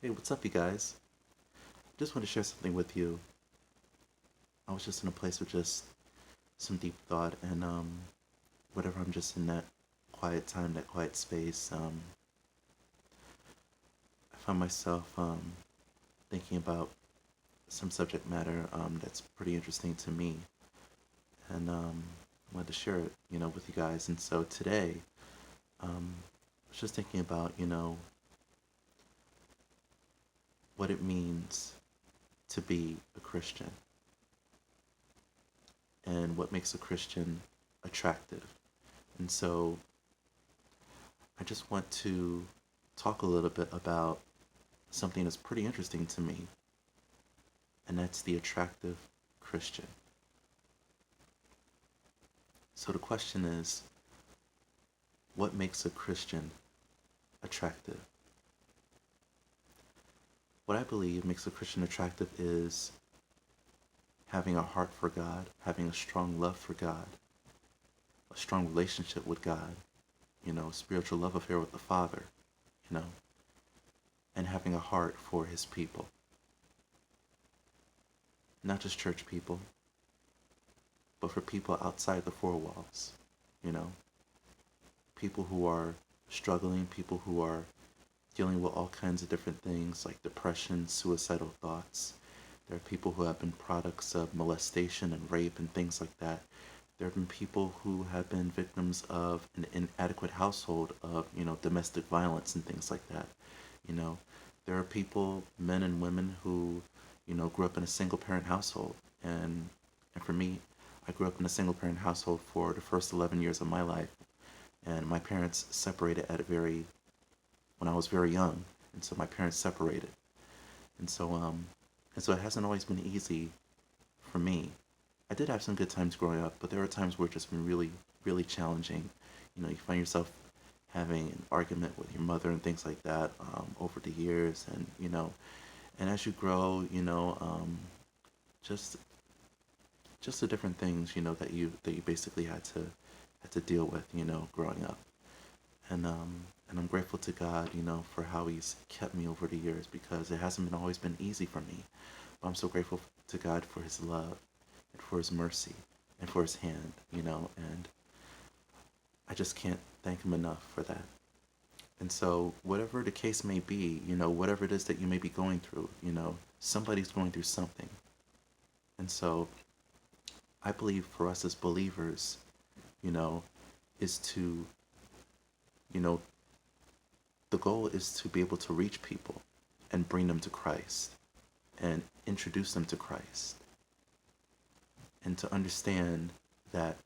Hey, what's up, you guys? Just want to share something with you. I was just in a place of just some deep thought, and whatever I'm just in that quiet time, that quiet space, I found myself thinking about some subject matter that's pretty interesting to me, and I wanted to share it, with you guys. And so today, I was just thinking about, what it means to be a Christian and what makes a Christian attractive. And so I just want to talk a little bit about something that's pretty interesting to me, and that's the attractive Christian. So the question is, what makes a Christian attractive? What I believe makes a Christian attractive is having a heart for God, having a strong love for God, a strong relationship with God, spiritual love affair with the Father, you know, and having a heart for His people. Not just church people, but for people outside the four walls, you know, people who are struggling, people who are dealing with all kinds of different things like depression, suicidal thoughts. There are people who have been products of molestation and rape and things like that. There have been people who have been victims of an inadequate household of, domestic violence and things like that. You know, there are people, men and women who, grew up in a single parent household. And for me, I grew up in a single parent household for the first 11 years of my life. And my parents separated when I was very young. And so my parents separated. And so, um, and so it hasn't always been easy for me. I did have some good times growing up, but there are times where it's just been really, really challenging. You find yourself having an argument with your mother and things like that over the years, and as you grow, just just the different things, that you basically had to deal with, growing up, and I'm grateful to God, for how He's kept me over the years because it hasn't been always been easy for me, but I'm so grateful to God for His love and for His mercy and for His hand, and I just can't thank Him enough for that. And so, whatever the case may be, whatever it is that you may be going through, somebody's going through something. And so, I believe for us as believers, you know, is to, you know, the goal is to be able to reach people and bring them to Christ and introduce them to Christ and to understand that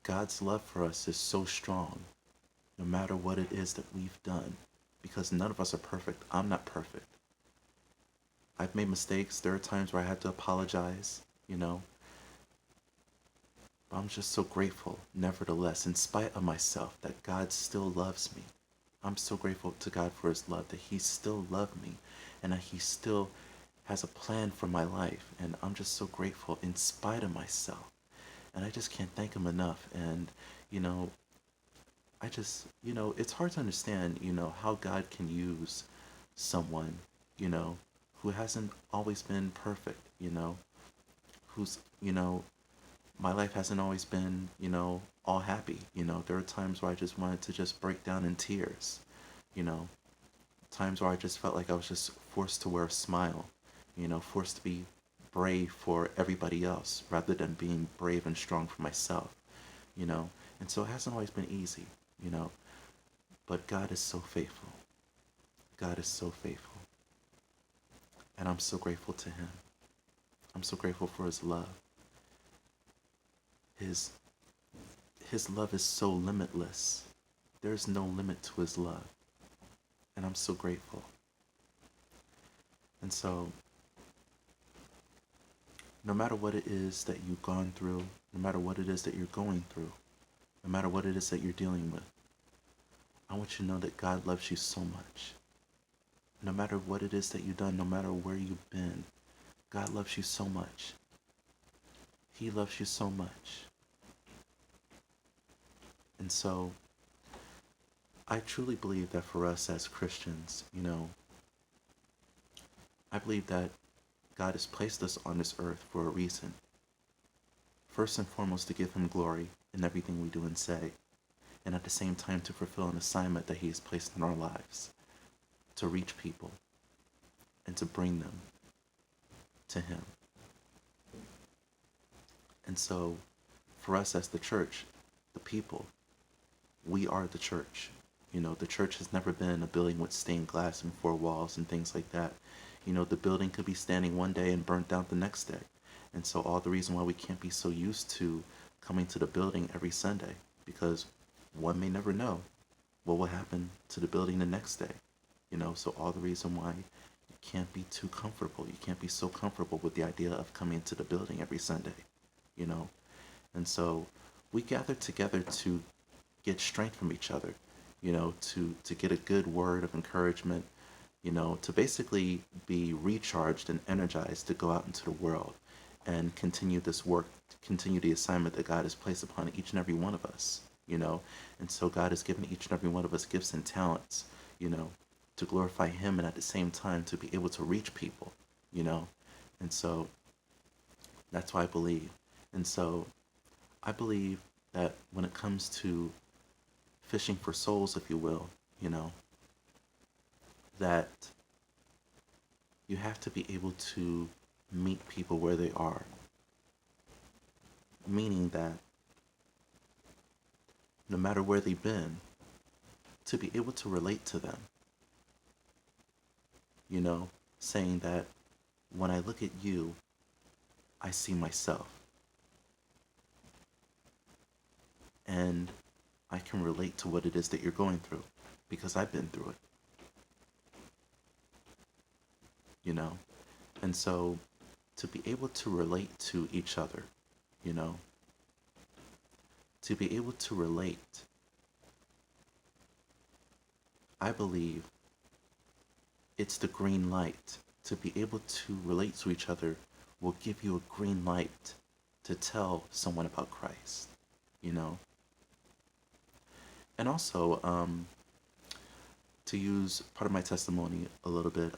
God's love for us is so strong no matter what it is that we've done because none of us are perfect. I'm not perfect. I've made mistakes. There are times where I had to apologize, you know, but I'm just so grateful, nevertheless, in spite of myself, that God still loves me. I'm so grateful to God for His love, that He still loved me and that He still has a plan for my life. And I'm just so grateful in spite of myself. And I just can't thank Him enough. And, you know, it's hard to understand, how God can use someone, you know, who hasn't always been perfect, who's, my life hasn't always been, all happy. There are times where I just wanted to just break down in tears, you know, times where I just felt like I was just forced to wear a smile, forced to be brave for everybody else rather than being brave and strong for myself, you know. And so it hasn't always been easy, you know, but God is so faithful. God is so faithful. And I'm so grateful to Him. I'm so grateful for His love. His His love is so limitless. There's no limit to His love. And I'm so grateful. And so, no matter what it is that you've gone through, no matter what it is that you're going through, no matter what it is that you're dealing with, I want you to know that God loves you so much. No matter what it is that you've done, no matter where you've been, God loves you so much. He loves you so much. And so, I truly believe that for us as Christians, I believe that God has placed us on this earth for a reason. First and foremost, to give Him glory in everything we do and say, and at the same time to fulfill an assignment that He has placed in our lives, to reach people and to bring them to Him. And so, for us as the church, the people, we are the church. The church has never been a building with stained glass and four walls and things like that. The building could be standing one day and burnt down the next day. And so all the reason why we can't be so used to coming to the building every Sunday, because one may never know what will happen to the building the next day. So all the reason why you can't be too comfortable. You can't be so comfortable with the idea of coming to the building every Sunday, you know. And so we gather together to get strength from each other, to get a good word of encouragement, to basically be recharged and energized to go out into the world and continue this work, continue the assignment that God has placed upon each and every one of us. And so God has given each and every one of us gifts and talents, to glorify Him and at the same time to be able to reach people. And so that's why I believe. And so I believe that when it comes to fishing for souls, if you will, that you have to be able to meet people where they are. Meaning that no matter where they've been, to be able to relate to them. Saying that when I look at you, I see myself. And I can relate to what it is that you're going through because I've been through it. And so to be able to relate to each other, to be able to relate, I believe it's the green light. To be able to relate to each other will give you a green light to tell someone about Christ. And also, to use part of my testimony a little bit,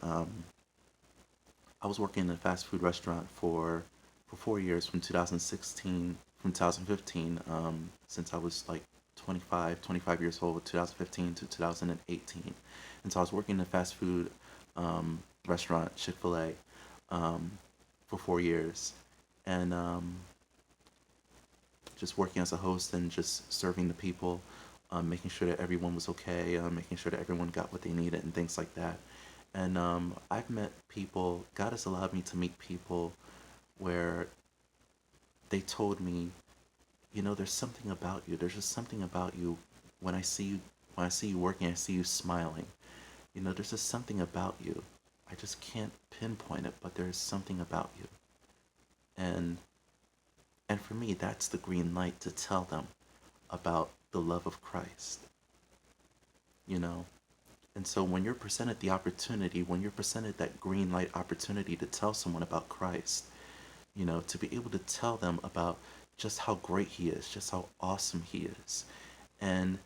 I was working in a fast food restaurant for 4 years from 2015, since I was like 25 years old, 2015 to 2018. And so I was working in a fast food restaurant, Chick-fil-A, for 4 years. And just working as a host and just serving the people, making sure that everyone was okay, making sure that everyone got what they needed and things like that. And I've met people, God has allowed me to meet people where they told me, there's something about you. There's just something about you when I see you working, I see you smiling. There's just something about you. I just can't pinpoint it, but there's something about you. And for me, that's the green light to tell them about the love of Christ. And so when you're presented the opportunity, when you're presented that green light opportunity to tell someone about Christ, to be able to tell them about just how great He is, just how awesome He is, and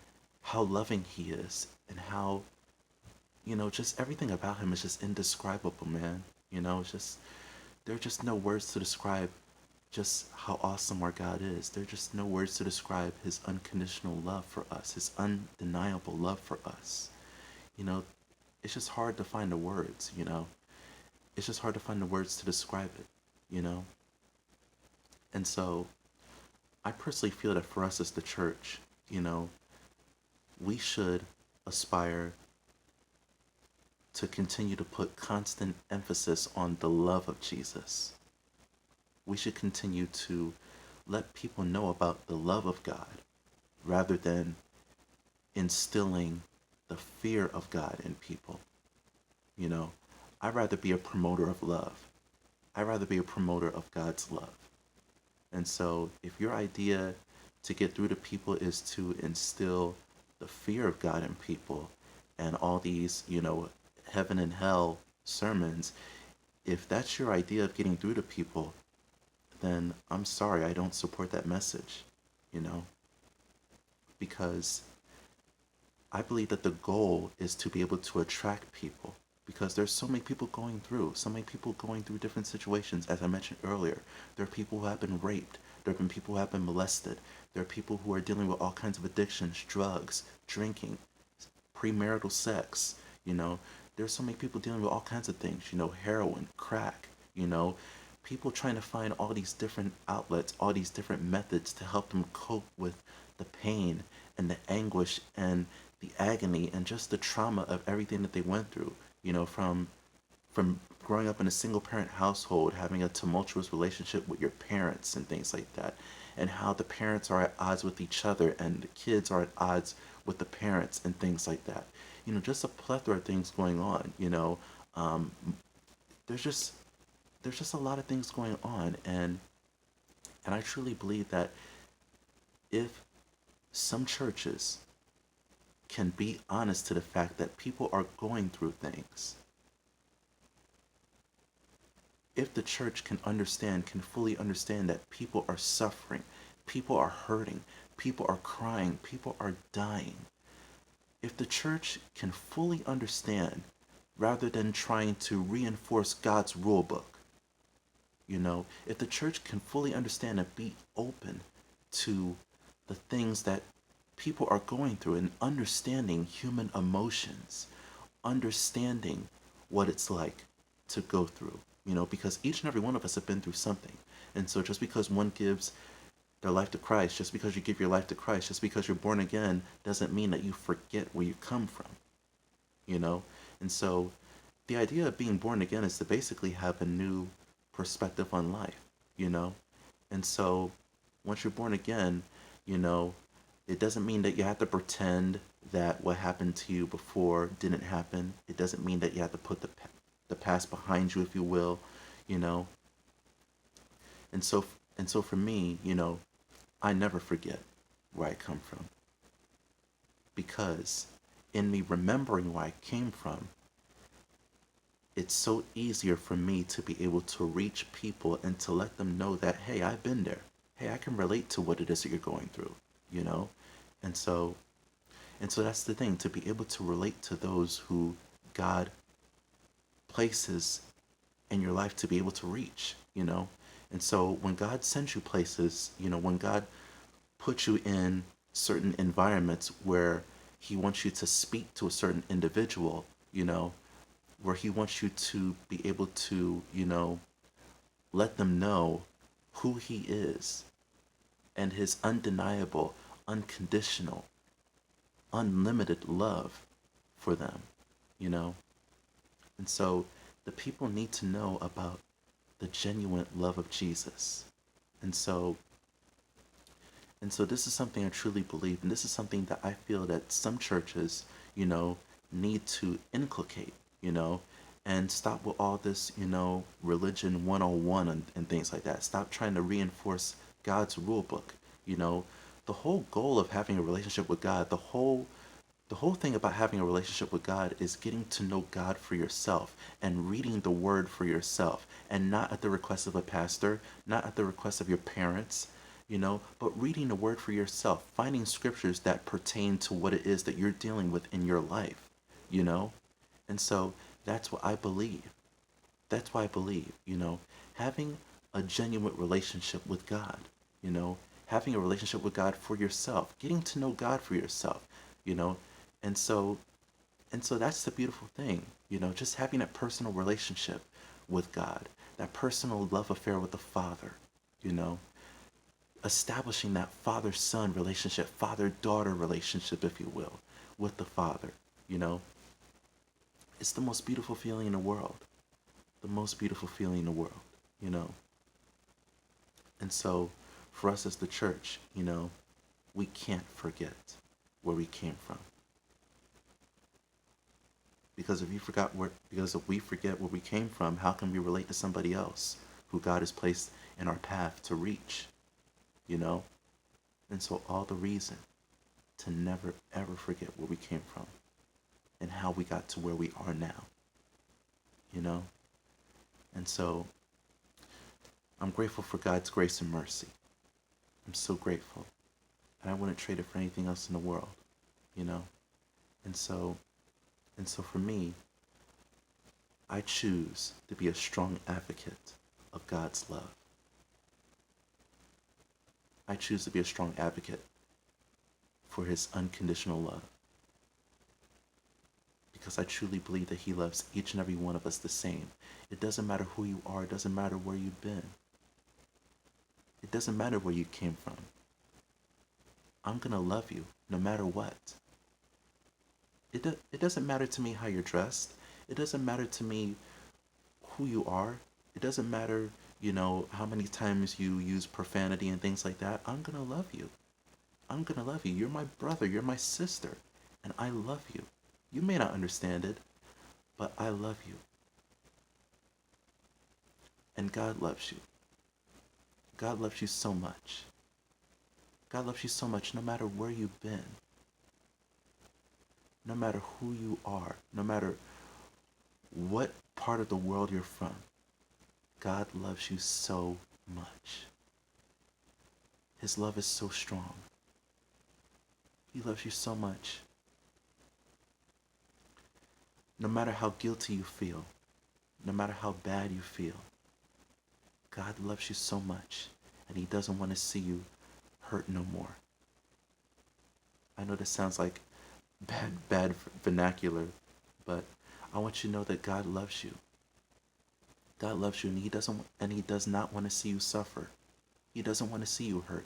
how loving He is, and how, just everything about Him is just indescribable, man. There are just no words to describe just how awesome our God is. There are just no words to describe His unconditional love for us, His undeniable love for us. It's just hard to find the words. It's just hard to find the words to describe it. And so I personally feel that for us as the church, we should aspire to continue to put constant emphasis on the love of Jesus. We should continue to let people know about the love of God rather than instilling the fear of God in people. I'd rather be a promoter of love. I'd rather be a promoter of God's love. And so if your idea to get through to people is to instill the fear of God in people and all these, heaven and hell sermons, if that's your idea of getting through to people, then I'm sorry, I don't support that message, because I believe that the goal is to be able to attract people, because there's so many people going through different situations. As I mentioned earlier, there are people who have been raped. There have been people who have been molested. There are people who are dealing with all kinds of addictions, drugs, drinking, premarital sex. You know, there's so many people dealing with all kinds of things. You know, heroin, crack. You know, people trying to find all these different outlets, all these different methods to help them cope with the pain and the anguish and the agony and just the trauma of everything that they went through. You know, from growing up in a single parent household, having a tumultuous relationship with your parents and things like that, and how the parents are at odds with each other and the kids are at odds with the parents and things like that. You know, just a plethora of things going on. You know, um, there's just there's just a lot of things going on, and I truly believe that if some churches can be honest to the fact that people are going through things, if the church can fully understand that people are suffering, people are hurting, people are crying, people are dying, if the church can fully understand rather than trying to reinforce God's rule book, you know, if the church can fully understand and be open to the things that people are going through and understanding human emotions, understanding what it's like to go through, you know, because each and every one of us have been through something. And so just because one gives their life to Christ, just because you give your life to Christ, just because you're born again, doesn't mean that you forget where you come from, you know? And so the idea of being born again is to basically have a new perspective on life, you know? And so once you're born again, you know, it doesn't mean that you have to pretend that what happened to you before didn't happen. It doesn't mean that you have to put the past behind you, if you will, you know. And so for me, you know, I never forget where I come from, because in me remembering where I came from, it's so easier for me to be able to reach people and to let them know that, hey, I've been there. Hey, I can relate to what it is that you're going through, you know? And so that's the thing, to be able to relate to those who God places in your life to be able to reach, you know? And so when God sends you places, you know, when God puts you in certain environments where he wants you to speak to a certain individual, you know, where he wants you to be able to, you know, let them know who he is and his undeniable, unconditional, unlimited love for them, you know? And so the people need to know about the genuine love of Jesus. And so this is something I truly believe, and this is something that I feel that some churches, you know, need to inculcate, you know, and stop with all this, you know, religion 101 and things like that. Stop trying to reinforce God's rule book, you know. The whole goal of having a relationship with God, the whole thing about having a relationship with God is getting to know God for yourself and reading the word for yourself, and not at the request of a pastor, not at the request of your parents, you know, but reading the word for yourself, finding scriptures that pertain to what it is that you're dealing with in your life, you know? And so that's what I believe. That's why I believe, you know, having a genuine relationship with God, you know, having a relationship with God for yourself, getting to know God for yourself, you know. And so that's the beautiful thing, you know, just having that personal relationship with God, that personal love affair with the Father, you know, establishing that father-son relationship, father-daughter relationship, if you will, with the Father, you know. It's the most beautiful feeling in the world. The most beautiful feeling in the world, you know. And so for us as the church, you know, we can't forget where we came from. Because if we forget where we came from, how can we relate to somebody else who God has placed in our path to reach, you know? And so all the reason to never ever forget where we came from and how we got to where we are now, you know? And so I'm grateful for God's grace and mercy. I'm so grateful. And I wouldn't trade it for anything else in the world, you know? And so for me, I choose to be a strong advocate of God's love. I choose to be a strong advocate for his unconditional love. Because I truly believe that he loves each and every one of us the same. It doesn't matter who you are. It doesn't matter where you've been. It doesn't matter where you came from. I'm going to love you no matter what. It doesn't matter to me how you're dressed. It doesn't matter to me who you are. It doesn't matter, how many times you use profanity and things like that. I'm going to love you. I'm going to love you. You're my brother. You're my sister. And I love you. You may not understand it, but I love you. And God loves you. God loves you so much. God loves you so much no matter where you've been, no matter who you are, no matter what part of the world you're from. God loves you so much. His love is so strong. He loves you so much. No matter how guilty you feel, no matter how bad you feel, God loves you so much, and he doesn't want to see you hurt no more. I know this sounds like bad vernacular, but I want you to know that God loves you. God loves you, and he does not want to see you suffer. He doesn't want to see you hurt.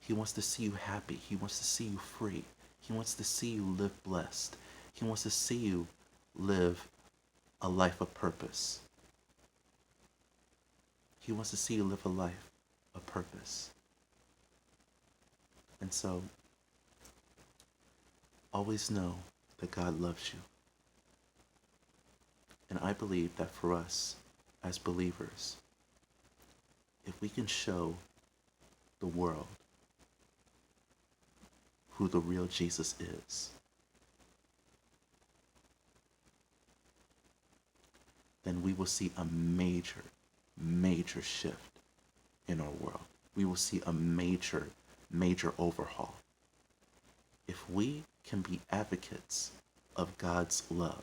He wants to see you happy. He wants to see you free. He wants to see you live blessed. He wants to see you live a life of purpose. He wants to see you live a life of purpose. And so, always know that God loves you. And I believe that for us, as believers, if we can show the world who the real Jesus is, then we will see a major shift in our world. We will see a major overhaul. If we can be advocates of God's love,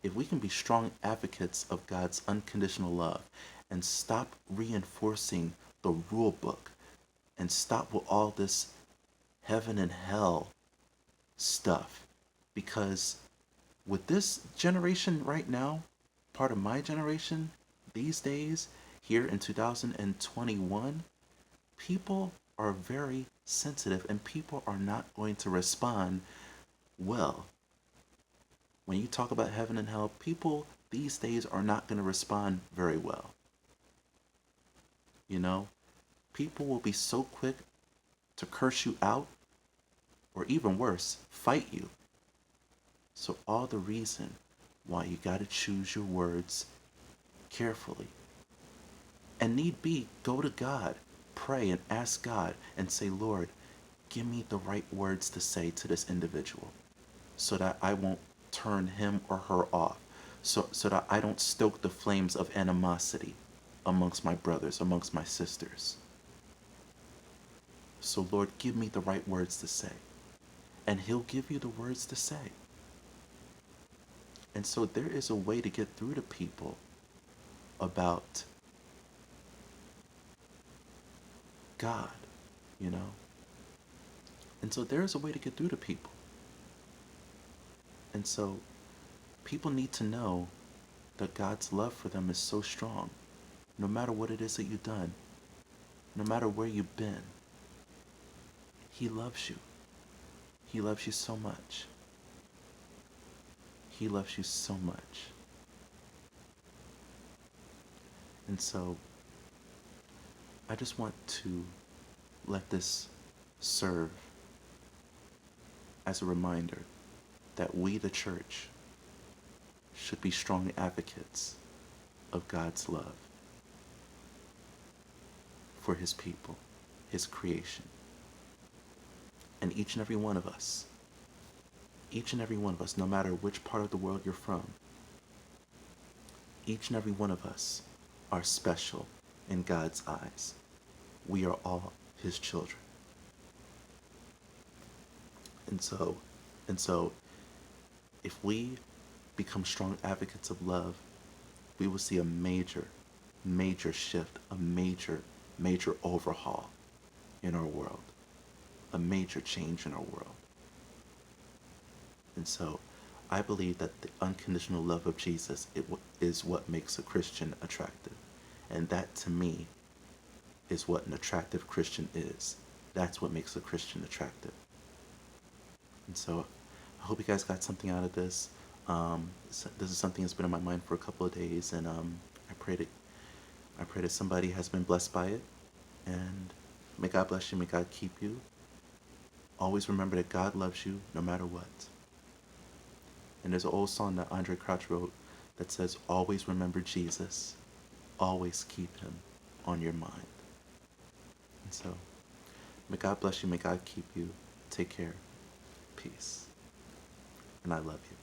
if we can be strong advocates of God's unconditional love and stop reinforcing the rule book and stop with all this heaven and hell stuff, because with this generation right now, part of my generation these days, here in 2021, people are very sensitive and people are not going to respond well. When you talk about heaven and hell, people these days are not going to respond very well. People will be so quick to curse you out, or even worse, fight you. So all the reason why you got to choose your words carefully. And need be, go to God, pray and ask God and say, Lord, give me the right words to say to this individual so that I won't turn him or her off, so that I don't stoke the flames of animosity amongst my brothers, amongst my sisters. So Lord, give me the right words to say. And he'll give you the words to say. And so there is a way to get through to people about God, And so there is a way to get through to people. And so people need to know that God's love for them is so strong, no matter what it is that you've done, no matter where you've been. He loves you. He loves you so much. He loves you so much. And so I just want to let this serve as a reminder that we, the church, should be strong advocates of God's love for his people, his creation. And each and every one of us, no matter which part of the world you're from, each and every one of us are special in God's eyes. We are all his children. And so if we become strong advocates of love, we will see a major, major shift, a major, major overhaul in our world, a major change in our world. And so I believe that the unconditional love of Jesus is what makes a Christian attractive. And that, to me, is what an attractive Christian is. That's what makes a Christian attractive. And so I hope you guys got something out of this. This is something that's been on my mind for a couple of days, and I pray that somebody has been blessed by it. And may God bless you. May God keep you. Always remember that God loves you no matter what. And there's an old song that Andre Crouch wrote that says, always remember Jesus. Always keep him on your mind. And so, may God bless you. May God keep you. Take care. Peace. And I love you.